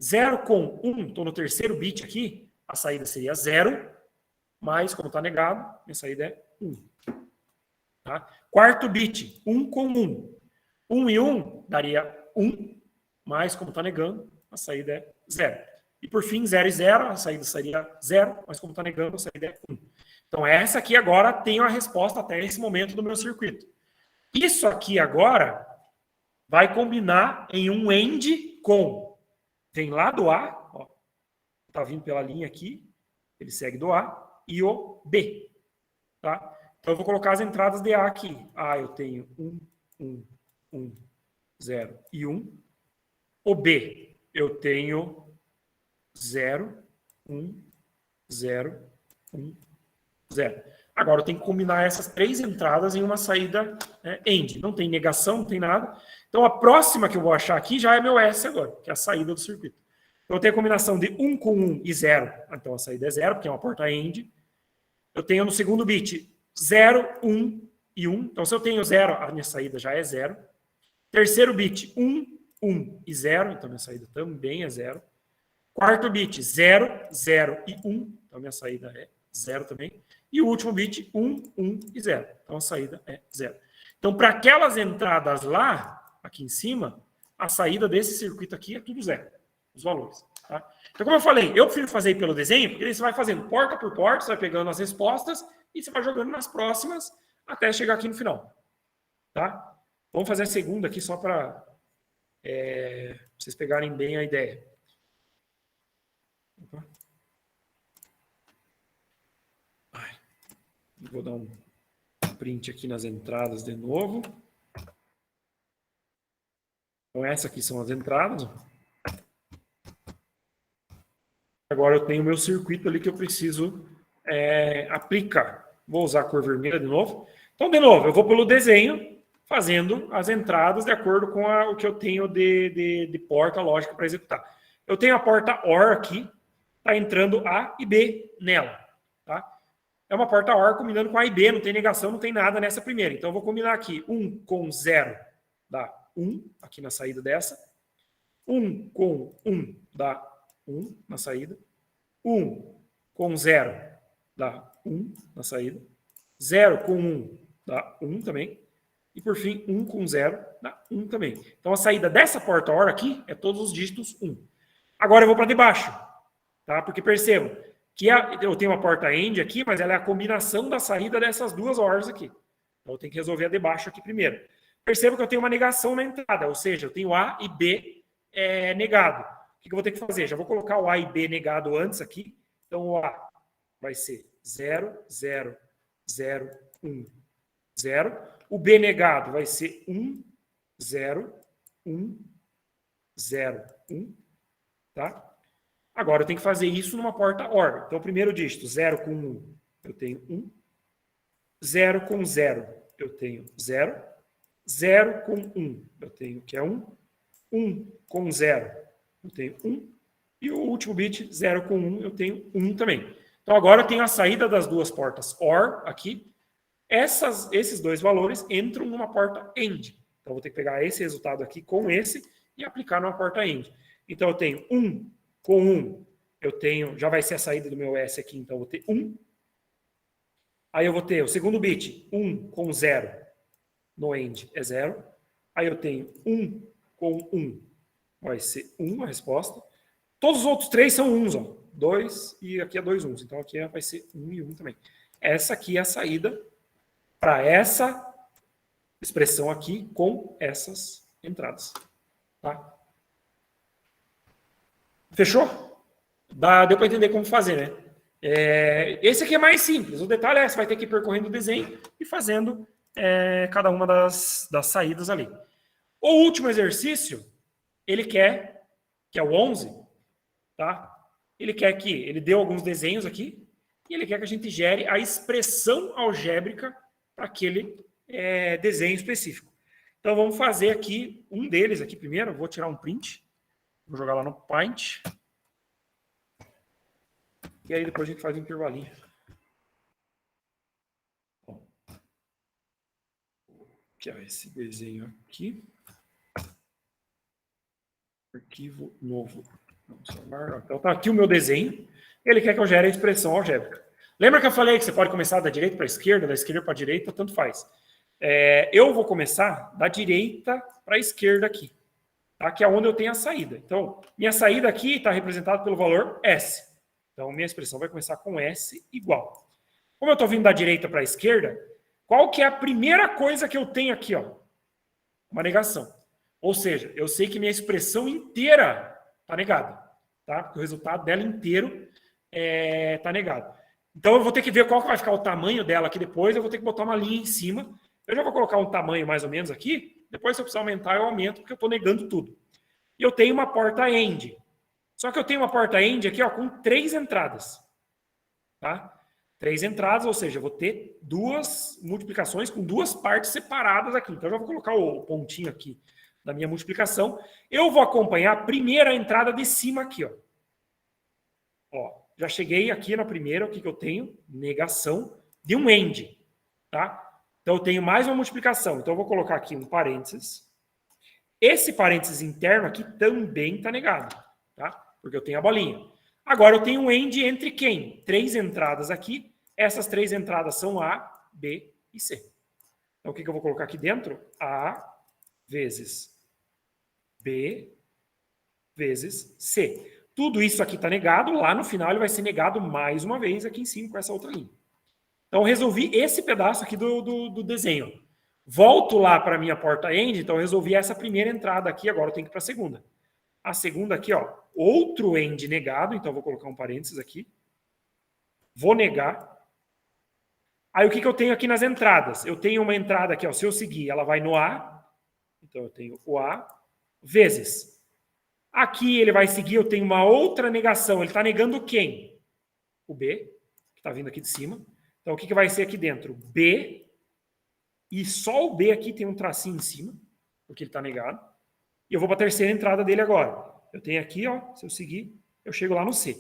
0 com 1, estou no terceiro bit aqui, a saída seria 0, mas como está negado, minha saída é 1. Tá? Quarto bit, 1 com 1. 1 e 1 daria 1, mas como está negando, a saída é 0. E por fim, 0 e 0, a saída seria 0, mas como está negando, a saída é 1. Então essa aqui agora tem a resposta até esse momento do meu circuito. Isso aqui agora vai combinar em um AND com, vem lá do A, ó, tá vindo pela linha aqui, ele segue do A, e o B. Tá? Então eu vou colocar as entradas de A aqui. A eu tenho 1, 1, 1, 0 e 1. O B eu tenho 0, 1, 0, 1, 0. Agora eu tenho que combinar essas três entradas em uma saída AND. Não tem negação, não tem nada. Então a próxima que eu vou achar aqui já é meu S agora, que é a saída do circuito. Então eu tenho a combinação de 1 com 1 e 0. Então a saída é 0, porque é uma porta AND. Eu tenho no segundo bit 0, 1 e 1. Então se eu tenho 0, a minha saída já é 0. Terceiro bit 1, 1 e 0. Então minha saída também é 0. Quarto bit 0, 0 e 1. Então minha saída é 0 também. E o último bit, 1, 1 e 0. Então a saída é 0. Então, para aquelas entradas lá, aqui em cima, a saída desse circuito aqui é tudo 0. Os valores. Tá? Então, como eu falei, eu prefiro fazer pelo desenho, porque aí você vai fazendo porta por porta, você vai pegando as respostas e você vai jogando nas próximas até chegar aqui no final. Tá? Vamos fazer a segunda aqui só para vocês pegarem bem a ideia. Opa. Vou dar um print aqui nas entradas de novo. Então, essas aqui são as entradas. Agora eu tenho o meu circuito ali que eu preciso aplicar. Vou usar a cor vermelha de novo. Então, de novo, eu vou pelo desenho, fazendo as entradas de acordo com o que eu tenho de porta lógica para executar. Eu tenho a porta OR aqui, está entrando A e B nela. Tá? É uma porta OR combinando com A e B, não tem negação, não tem nada nessa primeira. Então eu vou combinar aqui 1 com 0 dá 1, aqui na saída dessa. 1 com 1 dá 1 na saída. 1 com 0 dá 1 na saída. 0 com 1 dá 1 também. E por fim, 1 com 0 dá 1 também. Então a saída dessa porta OR aqui é todos os dígitos 1. Agora eu vou para debaixo, tá? Porque percebam que eu tenho uma porta AND aqui, mas ela é a combinação da saída dessas duas ORs aqui. Então eu tenho que resolver a de baixo aqui primeiro. Perceba que eu tenho uma negação na entrada, ou seja, eu tenho A e B negado. O que eu vou ter que fazer? Já vou colocar o A e B negado antes aqui. Então o A vai ser 0, 0, 0, 1, 0. O B negado vai ser 1, 0, 1, 0, 1. Tá? Agora eu tenho que fazer isso numa porta OR. Então, o primeiro dígito, 0 com 1, eu tenho 1. 0 com 0, eu tenho 0. 0 com 1, eu tenho que é 1. 1 com 0, eu tenho 1. E o último bit, 0 com 1, eu tenho 1 também. Então, agora eu tenho a saída das duas portas OR aqui. Esses dois valores entram numa porta AND. Então, eu vou ter que pegar esse resultado aqui com esse e aplicar numa porta AND. Então, eu tenho 1 com 1, eu tenho, já vai ser a saída do meu S aqui, então eu vou ter 1. Aí eu vou ter o segundo bit, 1 com 0, no AND é 0. Aí eu tenho 1 com 1, vai ser 1 a resposta. Todos os outros três são 1s, ó. 2 e aqui é 2 1s. Então aqui vai ser 1 e 1 também. Essa aqui é a saída para essa expressão aqui com essas entradas. Tá? Fechou? Deu para entender como fazer, né? Esse aqui é mais simples. O detalhe é que você vai ter que ir percorrendo o desenho e fazendo cada uma das saídas ali. O último exercício, ele quer, que é o 11, tá? Ele quer que, ele deu alguns desenhos aqui, e ele quer que a gente gere a expressão algébrica para aquele desenho específico. Então vamos fazer aqui um deles aqui primeiro. Eu vou tirar um print. Vou jogar lá no Paint. E aí depois a gente faz um intervalinho. Aqui, ó, esse desenho aqui. arquivo novo. Então tá aqui o meu desenho. Ele quer que eu gere a expressão algébrica. Lembra que eu falei que você pode começar da direita para a esquerda, da esquerda para a direita, tanto faz. Eu vou começar da direita para a esquerda aqui, tá? Que é onde eu tenho a saída. Então, minha saída aqui está representada pelo valor S. Então, minha expressão vai começar com S igual. Como eu estou vindo da direita para a esquerda, qual que é a primeira coisa que eu tenho aqui? Ó? Uma negação. Ou seja, eu sei que minha expressão inteira está negada, tá? Porque o resultado dela inteiro está negado. Então, eu vou ter que ver qual que vai ficar o tamanho dela aqui depois. Eu vou ter que botar uma linha em cima. Eu já vou colocar um tamanho mais ou menos aqui. Depois, se eu precisar aumentar, eu aumento, porque eu estou negando tudo. E eu tenho uma porta AND. Só que eu tenho uma porta AND aqui, ó, com 3 entradas. Tá? 3 entradas, ou seja, eu vou ter 2 multiplicações com 2 partes separadas aqui. Então, eu já vou colocar o pontinho aqui da minha multiplicação. Eu vou acompanhar a primeira entrada de cima aqui, ó. Ó, já cheguei aqui na primeira, o que eu tenho? Negação de um AND, tá? Então, eu tenho mais uma multiplicação. Então, eu vou colocar aqui um parênteses. Esse parênteses interno aqui também está negado, tá? Porque eu tenho a bolinha. Agora, eu tenho um AND entre quem? 3 entradas aqui. Essas 3 entradas são A, B e C. Então, o que eu vou colocar aqui dentro? A vezes B vezes C. Tudo isso aqui está negado. Lá no final, ele vai ser negado mais uma vez aqui em cima com essa outra linha. Então, eu resolvi esse pedaço aqui do desenho. Volto lá para a minha porta AND, então eu resolvi essa primeira entrada aqui, agora eu tenho que ir para a segunda. A segunda aqui, ó, outro AND negado, então eu vou colocar um parênteses aqui. Vou negar. Aí o que eu tenho aqui nas entradas? Eu tenho uma entrada aqui, ó, se eu seguir, ela vai no A. Então eu tenho o A vezes. Aqui ele vai seguir, eu tenho uma outra negação. Ele está negando quem? O B, que está vindo aqui de cima. Então, o que vai ser aqui dentro? B, e só o B aqui tem um tracinho em cima, porque ele está negado. E eu vou para a terceira entrada dele agora. Eu tenho aqui, ó, se eu seguir, eu chego lá no C.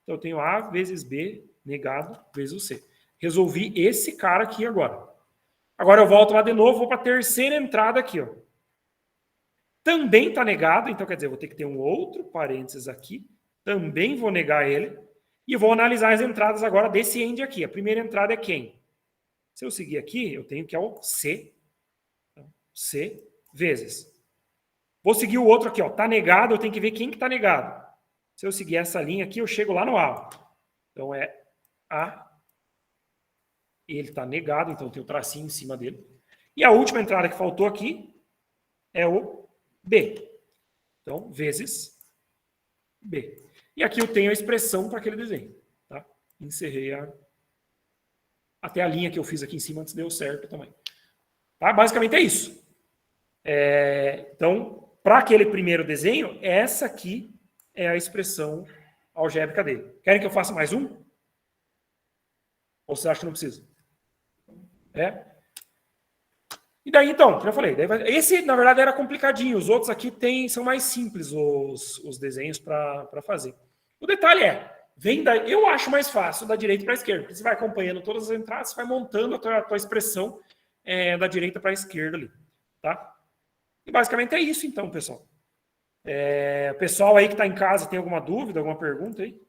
Então, eu tenho A vezes B, negado, vezes o C. Resolvi esse cara aqui agora. Agora eu volto lá de novo, vou para a terceira entrada aqui, ó. Também está negado, então quer dizer, eu vou ter que ter um outro parênteses aqui. Também vou negar ele. E vou analisar as entradas agora desse AND aqui. A primeira entrada é quem? Se eu seguir aqui, eu tenho que é o C. Então, C vezes. Vou seguir o outro aqui, ó. Está negado, eu tenho que ver quem que está negado. Se eu seguir essa linha aqui, eu chego lá no A. Então é A. Ele está negado, então tem o tracinho em cima dele. E a última entrada que faltou aqui é o B. Então, vezes B. E aqui eu tenho a expressão para aquele desenho. Tá? Encerrei até a linha que eu fiz aqui em cima antes deu certo também. Tá? Basicamente é isso. Então, para aquele primeiro desenho, essa aqui é a expressão algébrica dele. Querem que eu faça mais um? Ou você acha que não precisa? E daí, então, já falei. Esse, na verdade, era complicadinho. Os outros aqui são mais simples, os desenhos para fazer. O detalhe eu acho mais fácil da direita para a esquerda. Porque você vai acompanhando todas as entradas, você vai montando a tua expressão da direita para a esquerda ali. Tá? E basicamente é isso, então, pessoal. O pessoal aí que está em casa tem alguma dúvida, alguma pergunta aí?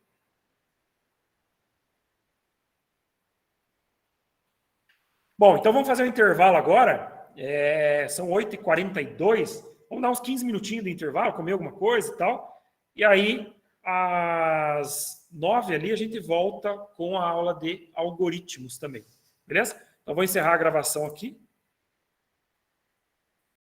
Bom, então vamos fazer um intervalo agora. São 8h42. Vamos dar uns 15 minutinhos de intervalo, comer alguma coisa e tal. E aí, às 9 ali, a gente volta com a aula de algoritmos também. Beleza? Então, vou encerrar a gravação aqui.